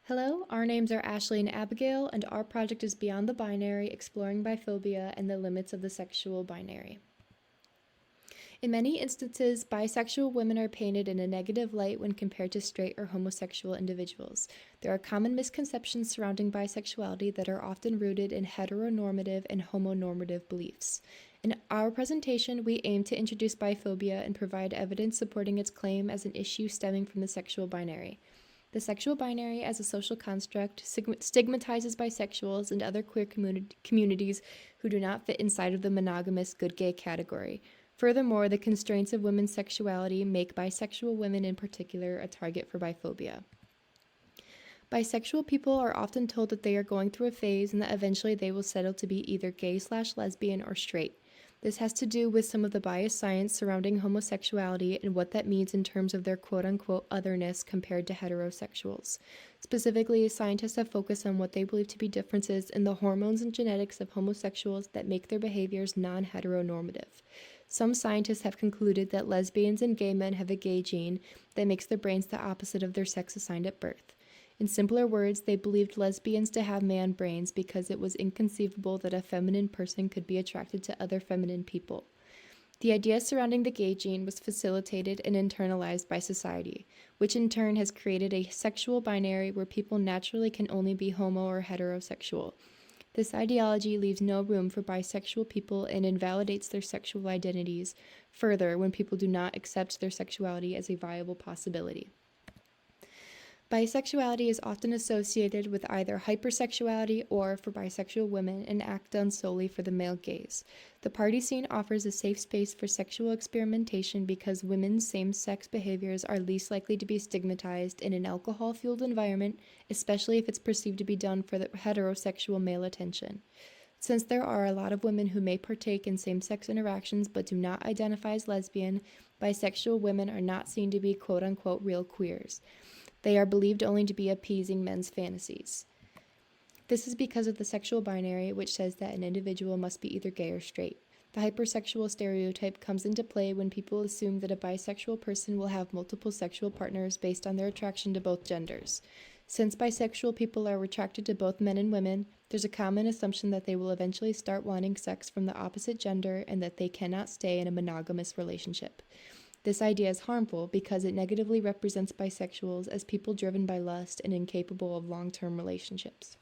Hello, our names are Ashley and Abigail, and our project is Beyond the Binary, Exploring Biphobia and the Limits of the Sexual Binary. In many instances, bisexual women are painted in a negative light when compared to straight or homosexual individuals. There are common misconceptions surrounding bisexuality that are often rooted in heteronormative and homonormative beliefs. In our presentation, we aim to introduce biphobia and provide evidence supporting its claim as an issue stemming from the sexual binary. The sexual binary as a social construct stigmatizes bisexuals and other queer communities who do not fit inside of the monogamous good gay category. Furthermore, the constraints of women's sexuality make bisexual women in particular a target for biphobia. Bisexual people are often told that they are going through a phase and that eventually they will settle to be either gay/lesbian or straight. This has to do with some of the biased science surrounding homosexuality and what that means in terms of their quote-unquote otherness compared to heterosexuals. Specifically, scientists have focused on what they believe to be differences in the hormones and genetics of homosexuals that make their behaviors non-heteronormative. Some scientists have concluded that lesbians and gay men have a gay gene that makes their brains the opposite of their sex assigned at birth. In simpler words, they believed lesbians to have man brains because it was inconceivable that a feminine person could be attracted to other feminine people. The idea surrounding the gay gene was facilitated and internalized by society, which in turn has created a sexual binary where people naturally can only be homo or heterosexual. This ideology leaves no room for bisexual people and invalidates their sexual identities further when people do not accept their sexuality as a viable possibility. Bisexuality is often associated with either hypersexuality or, for bisexual women, an act done solely for the male gaze. The party scene offers a safe space for sexual experimentation because women's same-sex behaviors are least likely to be stigmatized in an alcohol-fueled environment, especially if it's perceived to be done for the heterosexual male attention. Since there are a lot of women who may partake in same-sex interactions but do not identify as lesbian, bisexual women are not seen to be quote-unquote real queers. They are believed only to be appeasing men's fantasies. This is because of the sexual binary, which says that an individual must be either gay or straight. The hypersexual stereotype comes into play when people assume that a bisexual person will have multiple sexual partners based on their attraction to both genders. Since bisexual people are attracted to both men and women, there's a common assumption that they will eventually start wanting sex from the opposite gender and that they cannot stay in a monogamous relationship. This idea is harmful because it negatively represents bisexuals as people driven by lust and incapable of long-term relationships.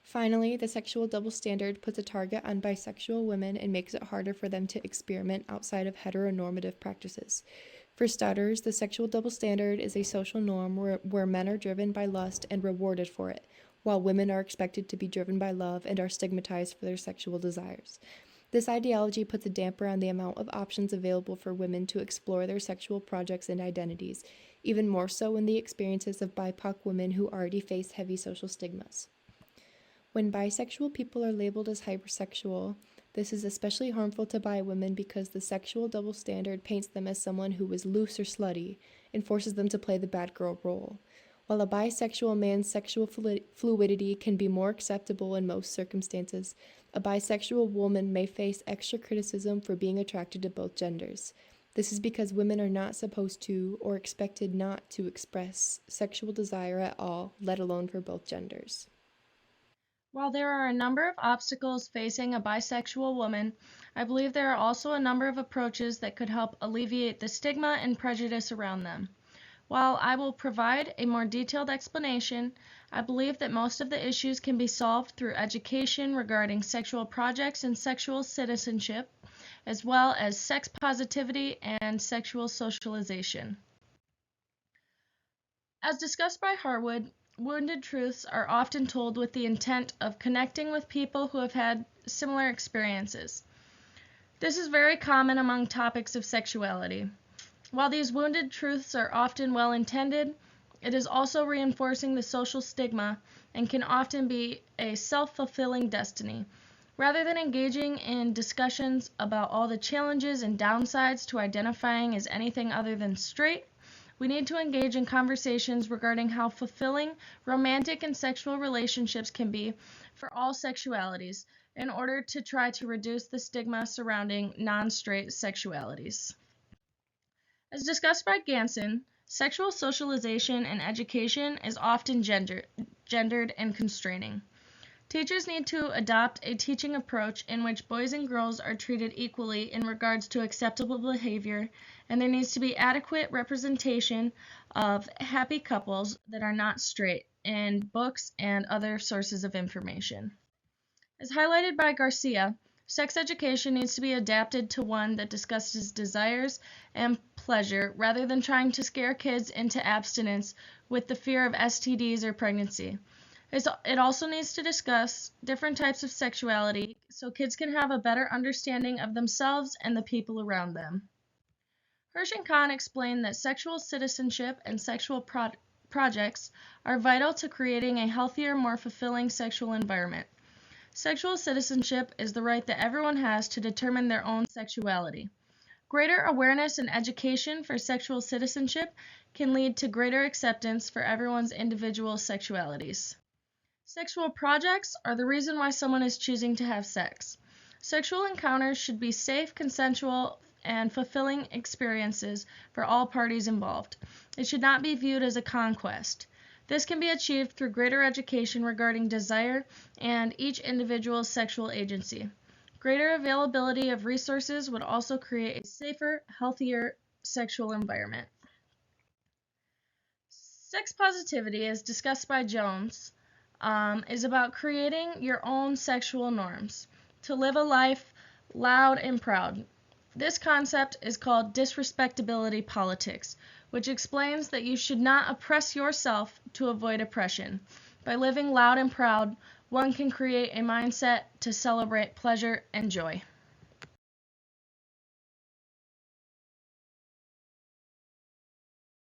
Finally, the sexual double standard puts a target on bisexual women and makes it harder for them to experiment outside of heteronormative practices. For starters, the sexual double standard is a social norm where men are driven by lust and rewarded for it, while women are expected to be driven by love and are stigmatized for their sexual desires. This ideology puts a damper on the amount of options available for women to explore their sexual projects and identities, even more so in the experiences of BIPOC women who already face heavy social stigmas. When bisexual people are labeled as hypersexual, this is especially harmful to bi women because the sexual double standard paints them as someone who is loose or slutty and forces them to play the bad girl role. While a bisexual man's sexual fluidity can be more acceptable in most circumstances, a bisexual woman may face extra criticism for being attracted to both genders. This is because women are not supposed to or expected not to express sexual desire at all, let alone for both genders. While there are a number of obstacles facing a bisexual woman, I believe there are also a number of approaches that could help alleviate the stigma and prejudice around them. While I will provide a more detailed explanation, I believe that most of the issues can be solved through education regarding sexual projects and sexual citizenship, as well as sex positivity and sexual socialization. As discussed by Harwood, wounded truths are often told with the intent of connecting with people who have had similar experiences. This is very common among topics of sexuality. While these wounded truths are often well intended, it is also reinforcing the social stigma and can often be a self-fulfilling destiny. Rather than engaging in discussions about all the challenges and downsides to identifying as anything other than straight, we need to engage in conversations regarding how fulfilling romantic and sexual relationships can be for all sexualities in order to try to reduce the stigma surrounding non-straight sexualities. As discussed by Ganson, Sexual socialization and education is often gendered and constraining. Teachers need to adopt a teaching approach in which boys and girls are treated equally in regards to acceptable behavior, and there needs to be adequate representation of happy couples that are not straight in books and other sources of information. As highlighted by Garcia, sex education needs to be adapted to one that discusses desires and pleasure rather than trying to scare kids into abstinence with the fear of STDs or pregnancy. It also needs to discuss different types of sexuality so kids can have a better understanding of themselves and the people around them. Hirsch and Kahn explained that sexual citizenship and sexual projects are vital to creating a healthier, more fulfilling sexual environment. Sexual citizenship is the right that everyone has to determine their own sexuality. Greater awareness and education for sexual citizenship can lead to greater acceptance for everyone's individual sexualities. Sexual projects are the reason why someone is choosing to have sex. Sexual encounters should be safe, consensual, and fulfilling experiences for all parties involved. It should not be viewed as a conquest. This can be achieved through greater education regarding desire and each individual's sexual agency. Greater availability of resources would also create a safer, healthier sexual environment. Sex positivity, as discussed by Jones, is about creating your own sexual norms to live a life loud and proud. This concept is called disrespectability politics, which explains that you should not oppress yourself to avoid oppression. By living loud and proud, one can create a mindset to celebrate pleasure and joy.